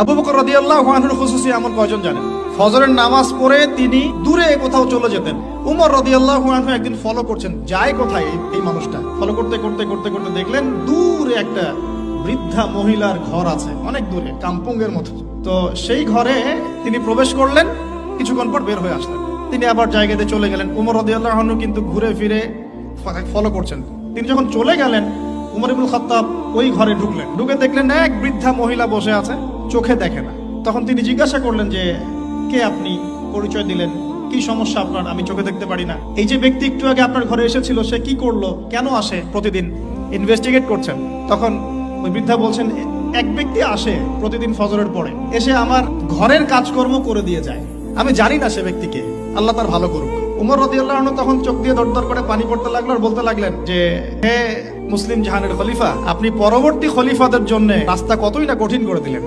আবু বকর রাদিয়াল্লাহু আনহুর খুসুসি আমল কয়জন জানেন? ফজরের নামাজ পড়ে তিনি দূরে কোথাও চলে যেতেন। উমর রাদিয়াল্লাহু আনহু একদিন ফলো করছেন, যায় কোথায় এই মানুষটা। ফলো করতে করতে করতে করতে দেখলেন দূরে একটা বৃদ্ধা মহিলার ঘর আছে, অনেক দূরে, কাম্পুঙ্গের মতো। তো সেই ঘরে তিনি প্রবেশ করলেন, কিছুক্ষণ পর বের হয়ে আসলেন। তিনি আবার জায়গাতে চলে গেলেন। উমর রাদিয়াল্লাহু আনহু কিন্তু ঘুরে ফিরে ফলো করছেন। তিনি যখন চলে গেলেন, উমর ইবনুল খাত্তাব ওই ঘরে ঢুকলেন। ঢুকে দেখলেন এক বৃদ্ধা মহিলা বসে আছে, চোখে দেখে না। তখন তিনি জিজ্ঞাসা করলেন যে, কে আপনি? পরিচয় দিলেন। কি সমস্যা আপনার? আমি চোখে দেখতে পারি না। এই যে ব্যক্তি একটু আগে আপনার ঘরে এসেছিল, সে কি করলো, কেন আসে প্রতিদিন? ইনভেস্টিগেট করছেন। তখন ওই বৃদ্ধা বলছেন, এক ব্যক্তি আসে প্রতিদিন ফজরের পরে, এসে আমার ঘরের কাজকর্ম করে দিয়ে যায়। আমি জানি না সে ব্যক্তিকে, আল্লাহ তার ভালো করুক। উমর রাদিয়াল্লাহু আনহু তখন চোখ দিয়ে দরদর করে পানি পড়তে লাগলো আর বলতে লাগলেন যে, হে মুসলিম জাহানের খলিফা, আপনি পরবর্তী খলিফাদের জন্য রাস্তা কতই না কঠিন করে দিলেন।